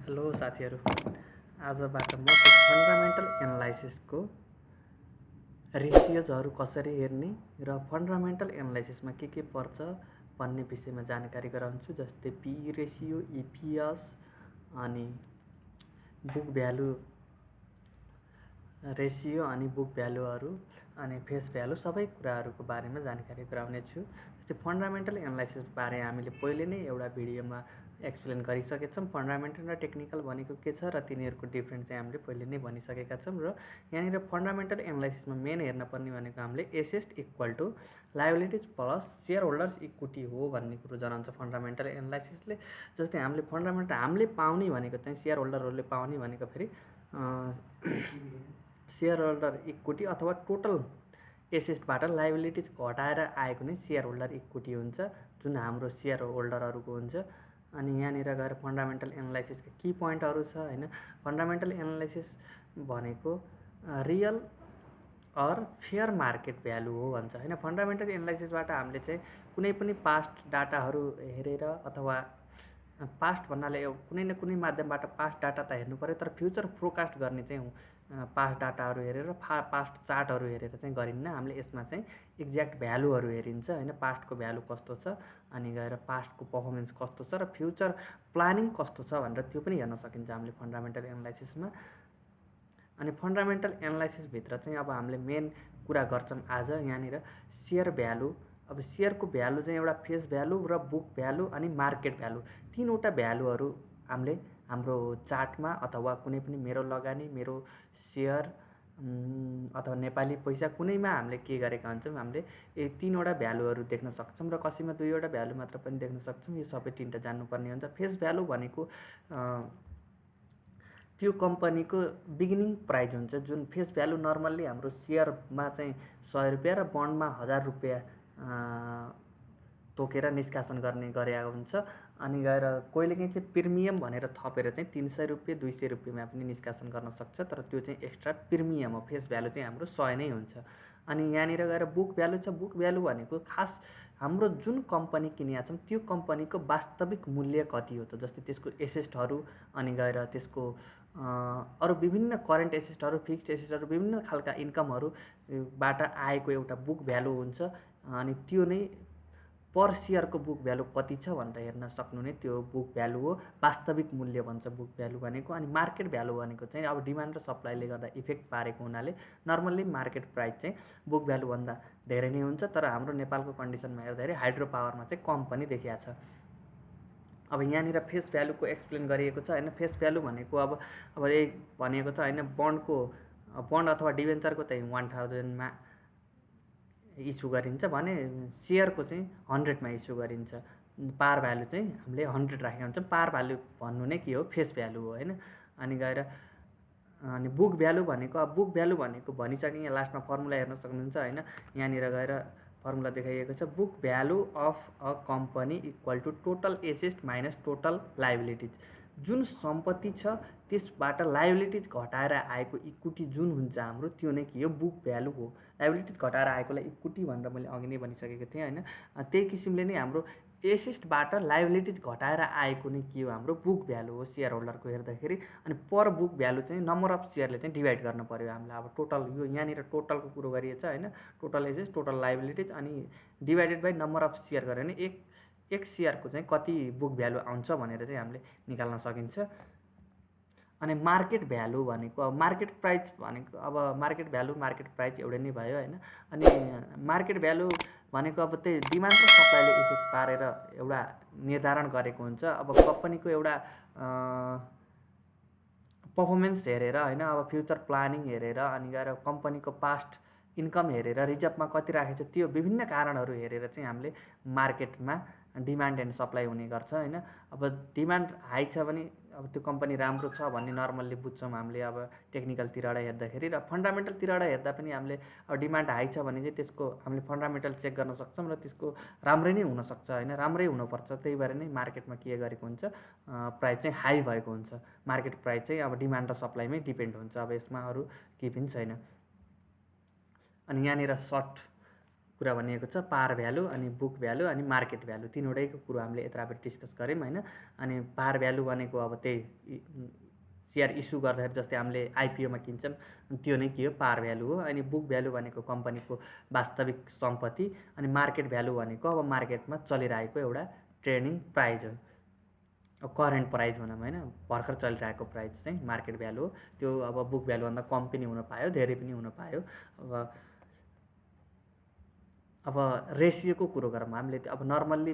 Hello साथीहरू, आजबाट म fundamental एनालाइसिसको रेसियोजहरू कसरी हेर्ने र फन्डामेन्टल एनालाइसिसमा के पर्छ भन्ने विषयमा जानकारी गराउँछु। जस्तै पी रेसियो, इपिएस, अनि बुक भ्यालु रेसियो, अनि बुक भ्यालुहरू, अनि फेस भ्यालु, सबै कुराहरूको बारेमा जानकारी गराउने छु। जस्तै फन्डामेन्टल एनालाइसिस बारे हामीले पहिले नै एउटा भिडियोमा एक्सप्लेन गरिसकेछौँ। फन्डामेन्टल र टेक्निकल भनेको के छ र तिनीहरूको डिफ्रेन्स चाहिँ हामीले पहिले नै भनिसकेका छौँ। र यहाँनिर फन्डामेन्टल एनालाइसिसमा मेन हेर्नुपर्ने भनेको हामीले asset equal to liabilities plus share holders equity हो भन्ने कुरो जनाउँछ फन्डामेन्टल एनालाइसिसले। जस्तै हामीले पाउने भनेको चाहिँ सेयर होल्डरहरूले पाउने भनेको फेरि सेयर होल्डर इक्विटी अथवा टोटल एसेटबाट लायबिलिटिज घटाएर आएको नै सेयर होल्डर इक्विटी हुन्छ, जुन हाम्रो सेयर होल्डरहरूको हुन्छ। अनि यहाँनिर गएर फन्डामेन्टल एनालाइसिसका की पोइन्टहरू छ हैन। फन्डामेन्टल एनालाइसिस भनेको real or fair market value हो भन्छ हैन। फन्डामेन्टल एनालाइसिसबाट हामीले चाहिँ कुनै पनि पास्ट डाटाहरू हेरेर अथवा पास्ट भन्नाले कुनै न कुनै माध्यमबाट पास्ट डाटा त हेर्नु पर्यो, तर फ्युचर फोरकास्ट गर्ने चाहिँ पास्ट डाटाहरू हेरेर पास्ट चार्टहरू हेरेर चाहिँ गरिन्न। हामीले यसमा चाहिँ एक्ज्याक्ट भ्यालुहरू हेरिन्छ हैन। पास्टको भ्यालु कस्तो छ, अनि गएर पास्टको पर्फर्मेन्स कस्तो छ र फ्युचर प्लानिङ कस्तो छ भनेर त्यो पनि हेर्न सकिन्छ हामीले फन्डामेन्टल एनालाइसिसमा। अनि फन्डामेन्टल एनालाइसिसभित्र चाहिँ अब हामीले मेन कुरा गर्छौँ आज यहाँनिर सेयर भ्यालु। अब सेयरको भ्यालु चाहिँ एउटा फेस भ्यालु र बुक भ्यालु अनि मार्केट भ्यालु, तीनवटा भ्यालुहरू हामीले हाम्रो चार्टमा अथवा कुनै पनि मेरो लगानी, मेरो सेयर अथवा नेपाली पैसा कुनैमा हामीले के गरेका हुन्छौँ, हामीले यो तीनवटा भ्यालुहरू देख्न सक्छौँ र कसैमा दुईवटा भ्यालु मात्र पनि देख्न सक्छौँ। यो सबै तीनवटा जान्नुपर्ने हुन्छ। फेस भ्यालु भनेको त्यो कम्पनीको बिगिनिङ प्राइस हुन्छ, जुन फेस भ्यालु नर्मल्ली हाम्रो सेयरमा चाहिँ 100 रुपियाँ र बन्डमा 1000 रुपियाँ तोकेर निष्कासन गर्ने गरेको हुन्छ। अनि गएर कहिलेकाहीँ चाहिँ प्रिमियम भनेर थपेर चाहिँ 300 रुपियाँ 200 रुपियाँमा पनि निष्कासन गर्न सक्छ, तर त्यो चाहिँ एक्स्ट्रा प्रिमियम हो। फेस भ्यालु चाहिँ हाम्रो 100 नै हुन्छ। अनि यहाँनिर गएर बुक भ्यालु छ। बुक भ्यालु भनेको खास हाम्रो जुन कम्पनी किनेका छौँ त्यो कम्पनीको वास्तविक मूल्य कति हो त, जस्तै त्यसको एसेटहरू, अनि गएर त्यसको अरू विभिन्न करेन्ट एसेटहरू, फिक्स्ड एसेटहरू, विभिन्न खालका इन्कमहरूबाट आएको एउटा बुक भ्यालु हुन्छ। अनि त्यो नै पर सेयरको बुक भ्यालु कति छ भनेर हेर्न सक्नु नै त्यो बुक भ्यालु हो। वास्तविक मूल्य भन्छ बुक भ्यालु भनेको। अनि मार्केट भ्यालु भनेको चाहिँ अब डिमान्ड र सप्लाईले गर्दा इफेक्ट पारेको हुनाले नर्मल्ली मार्केट प्राइस चाहिँ बुक भ्यालुभन्दा धेरै नै हुन्छ, तर हाम्रो नेपालको कन्डिसनमा हेर्दाखेरि हाइड्रो पावरमा चाहिँ कम पनि देखिया छ। अब यहाँनिर फेस भ्यालुको एक्सप्लेन गरिएको छ हैन। फेस भ्यालु भनेको अब यही भनिएको छ हैन, बन्ड अथवा डिभेन्चरको चाहिँ 1000मा इस्यु गरिन्छ भने सेयरको चाहिँ 100मा इस्यु गरिन्छ। पार भ्यालु चाहिँ हामीले 100 राखेका हुन्छौँ। पार भ्यालु भन्नु नै के हो, फेस भ्यालु हो हैन। अनि गएर अनि बुक भ्यालु भनेको, अब बुक भ्यालु भनेको भनिसकेँ, यहाँ लास्टमा फर्मुला हेर्न सक्नुहुन्छ हैन। यहाँनिर गएर फर्मुला देखाइएको छ, book value of a company equal to total asset minus total liabilities. जुन सम्पत्ति छ त्यसबाट लायबिलिटिज घटाएर आएको इक्विटी जुन हुन्छ हाम्रो, त्यो नै के हो, बुक भ्यालु हो। लायबिलिटिज घटाएर आएकोलाई इक्विटी भनेर मैले अघि नै भनिसकेको थिएँ हैन। त्यही किसिमले नै हाम्रो एसेटबाट लायबिलिटिज घटाएर आएको नै के हो, हाम्रो बुक भ्यालु हो सेयर होल्डरको हेर्दाखेरि। अनि पर बुक भ्यालु चाहिँ नम्बर अफ सेयरले चाहिँ डिभाइड गर्नु पर्यो हामीलाई। अब टोटल यो यहाँनिर टोटलको कुरो गरिएको छ हैन, टोटल एसेट, टोटल लायबिलिटिज, अनि divided by number of share गऱ्यो भने एक सेयरको चाहिँ कति बुक भ्यालु आउँछ भनेर चाहिँ हामीले निकाल्न सकिन्छ। अनि मार्केट भ्यालु भनेको, अब मार्केट प्राइस भनेको, अब मार्केट भ्यालु मार्केट प्राइस एउटै नै भयो हैन। अनि मार्केट भ्यालु भनेको अब त्यही डिमान्ड र सप्लाईले इफेक्ट पारेर एउटा निर्धारण गरेको हुन्छ। अब कम्पनीको एउटा पर्फर्मेन्स हेरेर हैन, अब फ्युचर प्लानिङ हेरेर, अनि गएर कम्पनीको पास्ट इन्कम हेरेर, रिजर्भमा कति राखेको छ, त्यो विभिन्न कारणहरू हेरेर चाहिँ हामीले मार्केटमा डिमान्ड एन्ड सप्लाई हुने गर्छ हैन। अब डिमान्ड हाई छ भने अब त्यो कम्पनी राम्रो छ भन्ने नर्मल्ली बुझ्छौँ हामीले अब टेक्निकलतिरबाट हेर्दाखेरि। र फन्डामेन्टलतिरबाट हेर्दा पनि हामीले अब डिमान्ड हाई छ भने चाहिँ त्यसको हामीले फन्डामेन्टल चेक गर्न सक्छौँ र त्यसको राम्रै नै हुनसक्छ हैन, राम्रै हुनुपर्छ। त्यही भएर नै मार्केटमा के गरेको हुन्छ, प्राइस चाहिँ हाई भएको हुन्छ। मार्केट प्राइस चाहिँ अब डिमान्ड र सप्लाईमै डिपेन्ड हुन्छ। अब यसमा अरू केही पनि छैन। अनि यहाँनिर सर्ट कुरा भनिएको छ, पार भ्यालु अनि बुक भ्यालु अनि मार्केट भ्यालु, तीनवटैको कुरो हामीले यताबाट डिस्कस गऱ्यौँ हैन। अनि पार भ्यालु भनेको अब त्यही सेयर इस्यु गर्दाखेरि जस्तै हामीले आइपिओमा किन्छौँ त्यो नै के हो, पार भ्यालु हो। अनि बुक भ्यालु भनेको कम्पनीको वास्तविक सम्पत्ति, अनि मार्केट भ्यालु भनेको अब मार्केटमा चलिरहेको एउटा ट्रेडिङ प्राइस हो, करेन्ट प्राइस भनौँ हैन, भर्खर चलिरहेको प्राइस चाहिँ मार्केट भ्यालु हो। त्यो अब बुक भ्यालुभन्दा कम पनि हुन पायो, धेरै पनि हुन पायो। अब रेसियोको कुरो गरौँ हामीले। अब नर्मल्ली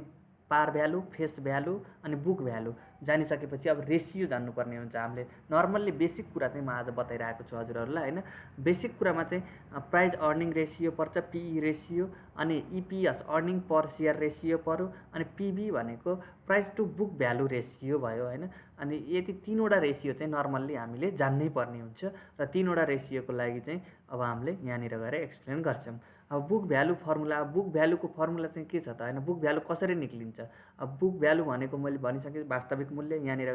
पार भ्यालु, फेस भ्यालु अनि बुक भ्यालु जानिसकेपछि अब रेसियो जान्नुपर्ने हुन्छ हामीले। नर्मल्ली बेसिक कुरा चाहिँ म आज बताइरहेको छु हजुरहरूलाई हैन। बेसिक कुरामा चाहिँ प्राइस अर्निङ रेसियो पर्छ, पिई रेसियो, अनि EPS earning per share ratio पर्यो, अनि पिबी भनेको price to book value ratio भयो हैन। अनि यति तीनवटा रेसियो चाहिँ नर्मल्ली हामीले जान्नै पर्ने हुन्छ र तीनवटा रेसियोको लागि चाहिँ अब हामीले यहाँनिर गएर एक्सप्लेन गर्छौँ। अब बुक भ्यालु फर्मुला, बुक भ्यालुको फर्मुला चाहिँ के छ त हैन, बुक भ्यालु कसरी निक्लिन्छ। अब बुक भ्यालु भनेको मैले भनिसकेँ वास्तविक मूल्य, यहाँनिर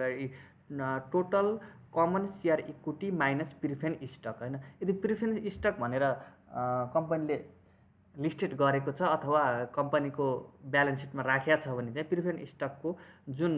total common share equity minus preference stock हैन। यदि प्रिफरेन्स स्टक भनेर कम्पनीले लिस्टेड गरेको छ अथवा कम्पनीको ब्यालेन्स सिटमा राखेको छ भने चाहिँ प्रिफरेन्स स्टकको जुन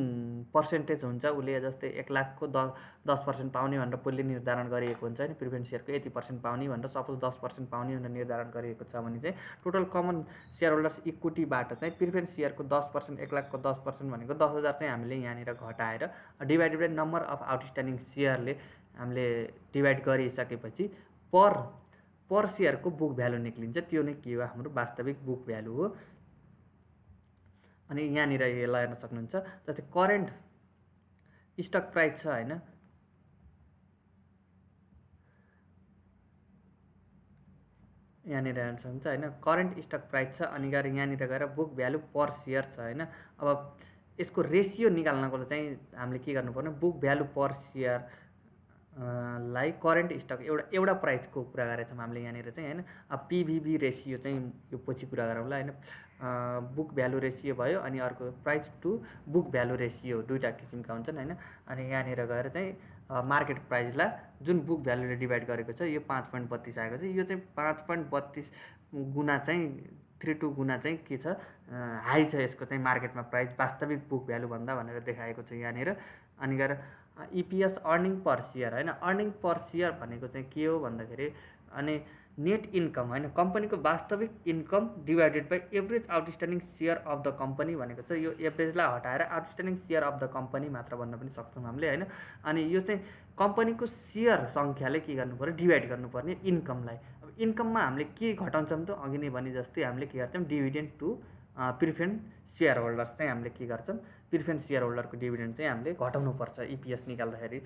पर्सेन्टेज हुन्छ उसले जस्तै 1 लाखको 10% पाउने भनेर पहिले निर्धारण गरिएको हुन्छ हैन। प्रिफरेन्स सेयरको यति % पाउने भनेर सपोज 10% पाउने भनेर निर्धारण गरिएको छ भने चाहिँ टोटल कमन सेयर होल्डर्स इक्विटीबाट चाहिँ प्रिफरेन्स सेयरको 10%, 1 लाखको 10% भनेको 10,000 चाहिँ हामीले यहाँनिर घटाएर divided by number of outstanding सेयरले हामीले डिभाइड गरिसकेपछि पर सेयरको बुक भ्यालु निक्लिन्छ। त्यो नै के हो, हाम्रो वास्तविक बुक भ्यालु हो। अनि यहाँनिर यसलाई हेर्न सक्नुहुन्छ, जस्तै करेन्ट स्टक प्राइस छ हैन, यहाँनिर हेर्न सक्नुहुन्छ हैन, करेन्ट स्टक प्राइस छ अनि गएर यहाँनिर गएर बुक भ्यालु पर सेयर छ हैन। अब यसको रेसियो निकाल्नको चाहिँ हामीले के गर्नु पर्ने, बुक भ्यालु पर सेयर लाई करेन्ट स्टक एउटा प्राइसको कुरा गरेछौँ हामीले यहाँनिर चाहिँ हैन। अब पिभिबी रेसियो चाहिँ यो पछि कुरा गरौँला हैन। बुक भ्यालु रेसियो भयो अनि अर्को price to book value ratio, दुईवटा किसिमका हुन्छन् हैन। अनि यहाँनिर गएर चाहिँ मार्केट प्राइसलाई जुन बुक भ्यालुले डिभाइड गरेको छ यो 5.32 आएको छ। यो चाहिँ 5.32 गुणा चाहिँ 32 गुणा चाहिँ के छ, हाई छ यसको चाहिँ मार्केटमा प्राइस वास्तविक बुक भ्यालु भन्दा भनेर देखाएको छ यहाँनिर। अनि गएर इपिएस अर्निङ पर सेयर हैन, अर्निङ पर सेयर भनेको चाहिँ के हो भन्दाखेरि अनि नेट इन्कम हैन, कम्पनीको वास्तविक income divided by average outstanding share of the company भनेको छ। यो एभरेजलाई हटाएर outstanding share of the company मात्र भन्न पनि सक्छौँ हामीले हैन। अनि यो चाहिँ कम्पनीको सेयर सङ्ख्याले के गर्नु पर्यो, डिभाइड गर्नुपर्ने इन्कमलाई। अब इन्कममा हामीले के घटाउँछौँ त, अघि नै भने जस्तै हामीले के गर्छौँ, dividend to preference share holders चाहिँ हामीले के गर्छौँ, प्रिफरेन्स सेयर होल्डरको डिभिडेन्ड चाहिँ हामीले घटाउनुपर्छ इपिएस निकाल्दाखेरि।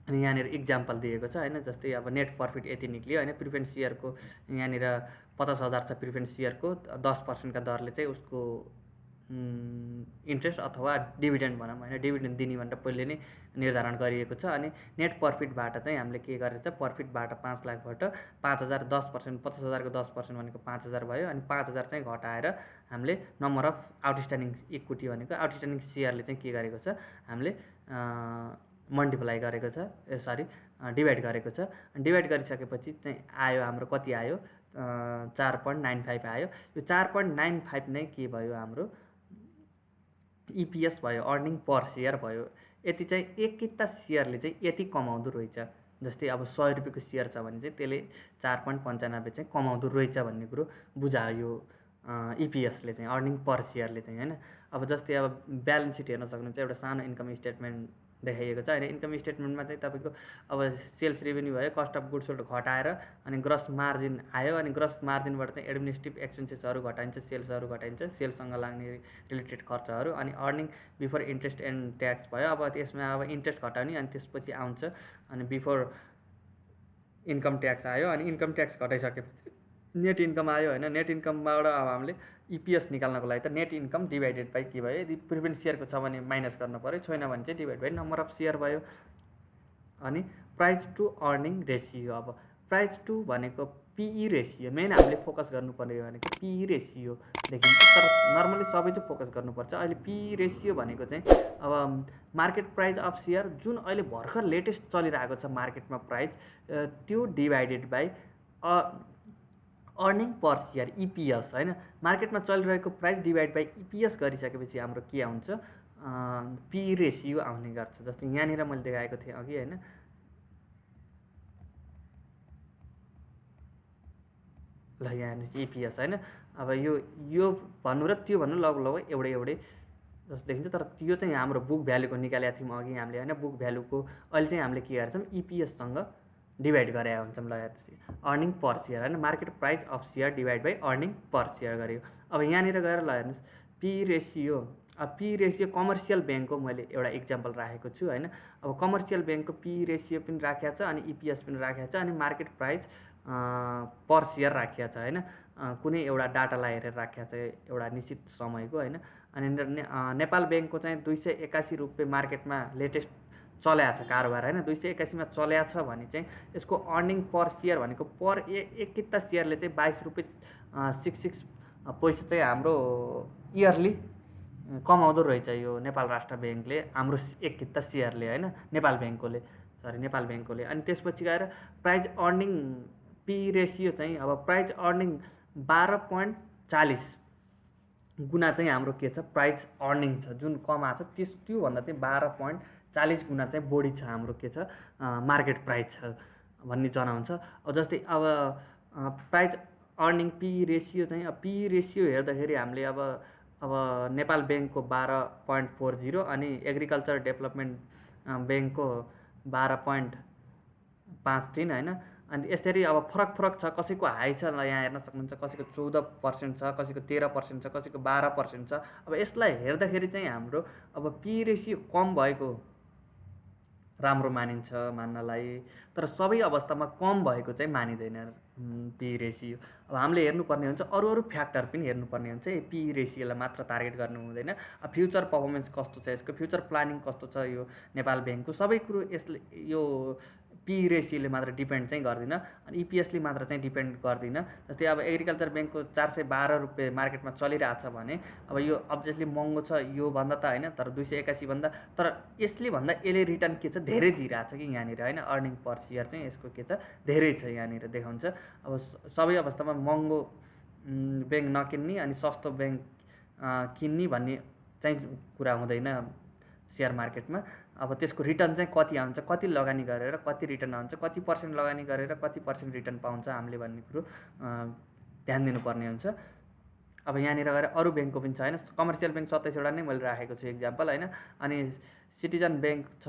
अनि यहाँनिर इक्जाम्पल दिएको छ हैन, जस्तै अब नेट प्रफिट यति निक्लियो हैन, प्रिफरेन्स सेयरको यहाँनिर 50,000 छ, प्रिफरेन्स सेयरको 10% का दरले चाहिँ उसको इन्ट्रेस्ट अथवा डिभिडेन्ड भनौँ हैन, डिभिडेन्ड दिने भनेर पहिले नै निर्धारण गरिएको छ। अनि नेट प्रफिटबाट चाहिँ हामीले के गरेछ, प्रफिटबाट 5 लाखबाट 5,000 10%, 50,000 को 10% भनेको 5,000 भयो। अनि 5,000 चाहिँ घटाएर हामीले नम्बर अफ आउटस्ट्यान्डिङ इक्विटी भनेको आउटस्ट्यान्डिङ सेयरले चाहिँ के गरेको छ, हामीले मल्टिप्लाई गरेको छ, डिभाइड गरेको छ। डिभाइड गरिसकेपछि चाहिँ आयो हाम्रो कति आयो, 4.95 आयो। यो 4.95 नै के भयो, हाम्रो इपिएस भयो, अर्निङ पर सेयर भयो। यति चाहिँ एकैता सेयरले चाहिँ यति कमाउँदो रहेछ। जस्तै अब 100 रुपियाँको सेयर छ भने चाहिँ त्यसले 4.95 चाहिँ कमाउँदो रहेछ भन्ने कुरो बुझायो इपिएसले चाहिँ, अर्निङ पर सेयरले चाहिँ हैन। अब जस्तै अब ब्यालेन्स सिट हेर्न सक्नुहुन्छ, एउटा सानो इन्कम स्टेटमेन्ट देखाइएको छ हैन। इन्कम स्टेटमेन्टमा चाहिँ तपाईँको अब सेल्स रेभेन्यू भयो, कस्ट अफ गुड्स सोल्ड घटाएर अनि ग्रस मार्जिन आयो। अनि ग्रस मार्जिनबाट चाहिँ एडमिनिस्ट्रेटिभ एक्सपेन्सेसहरू घटाइन्छ, सेल्सहरू घटाइन्छ, सेल्ससँग लाग्ने रिलेटेड खर्चहरू। अनि earning before interest and tax भयो। अब त्यसमा अब इन्ट्रेस्ट घटाउने अनि त्यसपछि आउँछ अनि बिफोर इन्कम ट्याक्स आयो। अनि इन्कम ट्याक्स घटाइसकेपछि नेट इन्कम आयो हैन। नेट इन्कमबाट अब हामीले इपिएस निकाल्नको लागि त नेट इन्कम डिभाइडेड बाई के भयो, यदि प्रिफरेन्स सेयरको छ भने माइनस गर्नु पर्यो, छैन भने चाहिँ divide by number of share भयो। अनि प्राइस टु अर्निङ रेसियो, अब प्राइस टु भनेको पिई रेसियो, मेन हामीले फोकस गर्नुपर्ने भनेको पिई रेसियो देखिन्छ, तर नर्मली सबै चाहिँ फोकस गर्नुपर्छ। अहिले पिई रेसियो भनेको चाहिँ अब मार्केट प्राइस अफ सेयर जुन अहिले भर्खर लेटेस्ट चलिरहेको छ मार्केटमा प्राइस, त्यो divided by earning per share EPS होइन, मार्केटमा चलिरहेको प्राइस डिभाइड बाई इपिएस गरिसकेपछि हाम्रो के आउँछ, पी रेसियो आउने गर्छ। जस्तै यहाँनिर मैले देखाएको थिएँ अघि होइन, ल यहाँ इपिएस होइन। अब यो भन्नु र त्यो भन्नु लगभग एउटै जस्तो देखिन्छ, तर त्यो चाहिँ हाम्रो बुक भ्यालुको निकालेको थियौँ अघि हामीले होइन। बुक भ्यालुको अहिले चाहिँ हामीले के गर्छौँ, इपिएससँग डिभाइड गरेका हुन्छौँ। ल हेर्नुहोस्, अर्निङ पर सेयर होइन, market price of share divide by earning per share गऱ्यो। अब यहाँनिर गएर ल हेर्नुहोस्, पी रेसियो, अब पी रेसियो कमर्सियल ब्याङ्कको मैले एउटा इक्जाम्पल राखेको छु होइन। अब कमर्सियल ब्याङ्कको पी रेसियो पनि राखेको छ अनि इपिएस पनि राखेको छ अनि मार्केट प्राइस पर सेयर राखिएको छ होइन। कुनै एउटा डाटालाई हेरेर राखेको छ एउटा निश्चित समयको होइन। अनि नेपाल ब्याङ्कको चाहिँ 281 रुपियाँ मार्केटमा लेटेस्ट चल्याएको छ कारोबार होइन, 281 चल्याएको छ भने चाहिँ यसको अर्निङ पर सेयर भनेको पर एक किता सेयरले चाहिँ 22 रुपियाँ 66 पैसा चाहिँ हाम्रो इयरली कमाउँदो रहेछ यो नेपाल राष्ट्र ब्याङ्कले, हाम्रो एक किता सेयरले होइन, नेपाल ब्याङ्कले। अनि त्यसपछि गएर प्राइज अर्निङ पी रेसियो चाहिँ अब प्राइज अर्निङ 12.40 गुणा चाहिँ हाम्रो के छ, प्राइज अर्निङ छ जुन कमाएको छ त्योभन्दा चाहिँ 12.40 गुणा चाहिँ बढी छ हाम्रो के छ, मार्केट प्राइस छ भन्ने जनाउँछ। अब जस्तै अब प्राइज अर्निङ पी रेसियो चाहिँ पी रेसियो हेर्दाखेरि हामीले अब नेपाल ब्याङ्कको 12.40 अनि एग्रिकल्चर डेभलपमेन्ट ब्याङ्कको 12.53 होइन। अनि यसरी अब फरक छ, कसैको हाई छ ल यहाँ हेर्न सक्नुहुन्छ, कसैको 14% छ, कसैको 13% छ, कसैको 12% छ। अब यसलाई हेर्दाखेरि चाहिँ हाम्रो अब पी रेसियो कम भएको राम्रो मानिन्छ मान्नलाई, तर सबै अवस्थामा कम भएको चाहिँ मानिँदैन पी रेसियो। अब हामीले हेर्नुपर्ने हुन्छ अरू फ्याक्टर पनि हेर्नुपर्ने हुन्छ, पी रेसियोलाई मात्र टार्गेट गर्नु हुँदैन। अब फ्युचर पर्फर्मेन्स कस्तो छ यसको, फ्युचर प्लानिङ कस्तो छ यो नेपाल ब्याङ्कको, सबै कुरो यसले यो पी रेसियोले मात्र डिपेन्ड चाहिँ गर्दैन अनि इपिएसले मात्र चाहिँ डिपेन्ड गर्दैन। जस्तै अब एग्रिकल्चर ब्याङ्कको 412 रुपियाँ मार्केटमा चलिरहेछ भने अब यो अब्जेक्टली महँगो छ यो भन्दा त होइन, तर 281 भन्दा, तर यसले भन्दा यसले रिटर्न के छ धेरै दिइरहेछ कि यहाँनिर होइन। अर्निङ पर सेयर चाहिँ यसको के छ धेरै छ यहाँनिर देखाउँछ। अब सबै अवस्थामा महँगो ब्याङ्क नकिन्ने अनि सस्तो ब्याङ्क किन्ने भन्ने चाहिँ कुरा हुँदैन सेयर मार्केटमा। अब त्यसको रिटर्न चाहिँ कति आउँछ, कति लगानी गरेर कति रिटर्न आउँछ, कति पर्सेन्ट लगानी गरेर कति पर्सेन्ट रिटर्न पाउँछ हामीले भन्ने कुरो ध्यान दिनुपर्ने हुन्छ। अब यहाँनिर गएर अरू ब्याङ्कको पनि छ होइन, कमर्सियल ब्याङ्क 27वटा नै मैले राखेको छु इक्जाम्पल होइन। अनि सिटिजन ब्याङ्क छ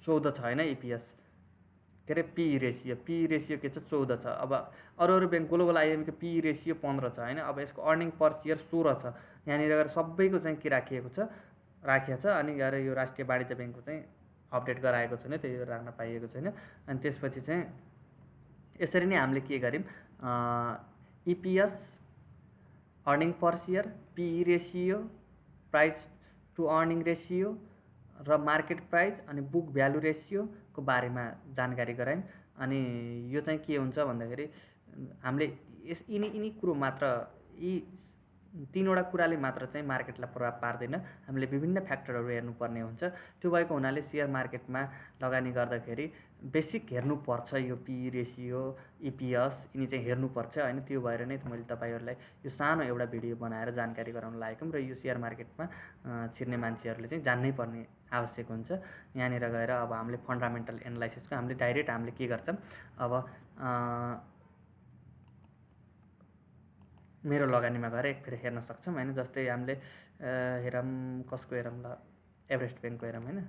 14 छ होइन, इपिएस के अरे पी रेसियो के छ 14 छ। अब अरू ब्याङ्क ग्लोबल आइएमको पी रेसियो 15 छ होइन। अब यसको अर्निङ पर सेयर 16 छ। यहाँनिर गएर सबैको चाहिँ के राखिएको छ अनि गएर यो राष्ट्रिय वाणिज्य ब्याङ्कको चाहिँ अपडेट गराएको छैन, त्यही राख्न पाइएको छैन। अनि त्यसपछि चाहिँ यसरी नै हामीले के गर्यौँ, EPS, earning per share, P ratio, price to earning ratio र मार्केट प्राइस अनि बुक भ्यालु रेसियोको बारेमा जानकारी गरायौँ। अनि यो चाहिँ के हुन्छ भन्दाखेरि हामीले यिनी कुरो मात्र, यी 3वटा कुराले मात्र चाहिँ मार्केटलाई प्रभाव पार्दैन, हामीले विभिन्न फ्याक्टरहरू हेर्नुपर्ने हुन्छ। त्यो भएको हुनाले सेयर मार्केटमा लगानी गर्दाखेरि बेसिक हेर्नुपर्छ यो पी रेसियो, इपिएस यिनी चाहिँ हेर्नुपर्छ होइन। त्यो भएर नै मैले तपाईँहरूलाई यो सानो एउटा भिडियो बनाएर जानकारी गराउन लागेको र यो सेयर मार्केटमा छिर्ने मान्छेहरूले चाहिँ जान्नै पर्ने आवश्यक हुन्छ। यहाँनिर गएर अब हामीले फन्डामेन्टल एनालाइसिसको हामीले के गर्छौँ, अब मेरो लगानीमा गएर एक फेर हेर्न सक्छौँ होइन। जस्तै हामीले हेरौँ कसको हेरौँ ल, एभरेस्ट ब्याङ्कको हेरौँ होइन।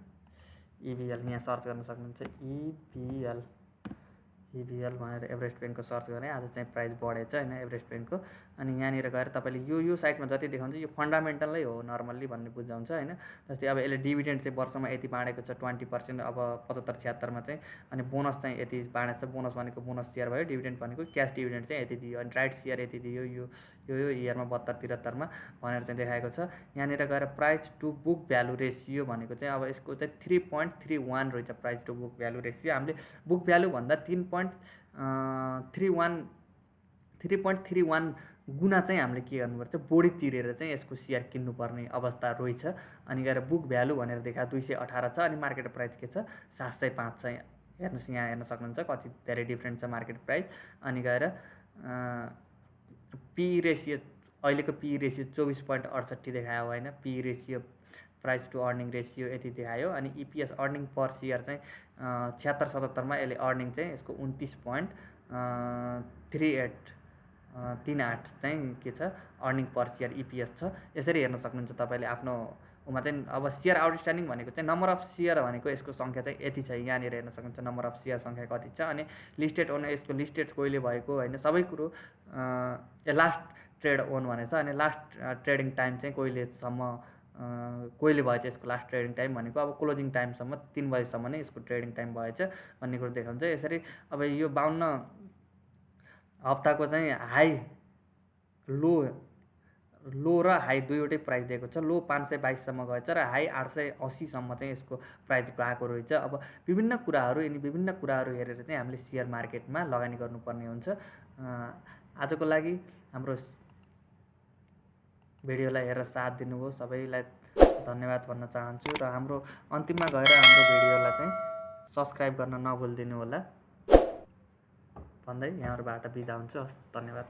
इबिएल यहाँ सर्च गर्न सक्नुहुन्छ, इबिएल भनेर एभरेस्ट ब्याङ्कको सर्च गरेँ, आज चाहिँ प्राइस बढेछ होइन एभरेस्ट ब्याङ्कको। अनि यहाँनिर गएर तपाईँले यो साइटमा जति देखाउँछ यो फन्डामेन्टलै हो नर्मल्ली भन्ने बुझाउँछ होइन। जस्तै अब यसले डिभिडेन्ड चाहिँ वर्षमा यति बाँडेको छ 20%, अब 75-76मा चाहिँ, अनि बोनस चाहिँ यति बाँडेको छ, बोनस भनेको बोनस सेयर भयो, डिभिडेन्ड भनेको क्यास डिभिडेन्ड चाहिँ यति दियो, अनि राइट सेयर यति दियो यो इयरमा 72-73मा भनेर चाहिँ देखाएको छ। यहाँनिर गएर price to book value ratio भनेको चाहिँ अब यसको चाहिँ 3.31 रहेछ price to book value ratio. हामीले बुक भ्यालु भन्दा 3.31 गुणा चाहिँ हामीले के गर्नुपर्छ, बढी तिरेर चाहिँ यसको सेयर किन्नुपर्ने अवस्था रहेछ। अनि गएर बुक भ्यालु भनेर देखा 218 छ अनि मार्केट प्राइस के छ 705 छ। हेर्नुहोस् यहाँ हेर्न सक्नुहुन्छ कति धेरै डिफ्रेन्ट छ मार्केट प्राइस। अनि गएर पी रेसियो अहिलेको पी रेसियो 24.68 देखायो होइन। P ratio price to earning ratio यति देखायो। अनि इपिएस अर्निङ पर सेयर चाहिँ 76-77मा यसले अर्निङ चाहिँ यसको 29.38 चाहिँ के छ अर्निङ पर सेयर इपिएस छ। यसरी हेर्न सक्नुहुन्छ तपाईँले आफ्नो उमा चाहिँ। अब सेयर आउटस्ट्यान्डिङ भनेको चाहिँ नम्बर अफ सेयर भनेको यसको सङ्ख्या चाहिँ यति छ, यहाँनिर हेर्न सक्नुहुन्छ नम्बर अफ सेयर सङ्ख्या कति छ। अनि लिस्टेड ओन यसको लिस्टेड कहिले भएको होइन सबै कुरो लास्ट ट्रेड ओन भनेछ। अनि लास्ट ट्रेडिङ टाइम चाहिँ कहिले भएछ यसको लास्ट ट्रेडिङ टाइम भनेको अब क्लोजिङ टाइमसम्म 3 बजीसम्म नै यसको ट्रेडिङ टाइम भएछ भन्ने कुरो देखाउँछ। यसरी अब यो 52 हप्ताको चाहिँ हाई लो र हाई दुईवटै प्राइस दिएको छ। लो 522सम्म गएछ र हाई 880सम्म चाहिँ यसको प्राइस गएको रहेछ। अब विभिन्न कुराहरू हेरेर चाहिँ हामीले सेयर मार्केटमा लगानी गर्नुपर्ने हुन्छ। आजको लागि हाम्रो भिडियोलाई हेरेर साथ दिनुभयो सबैलाई धन्यवाद भन्न चाहन्छु। र हाम्रो अन्तिममा गएर हाम्रो भिडियोलाई चाहिँ सब्सक्राइब गर्न नभुलिदिनु होला भन्दै यहाँबाट बिदा हुन्छु। धन्यवाद।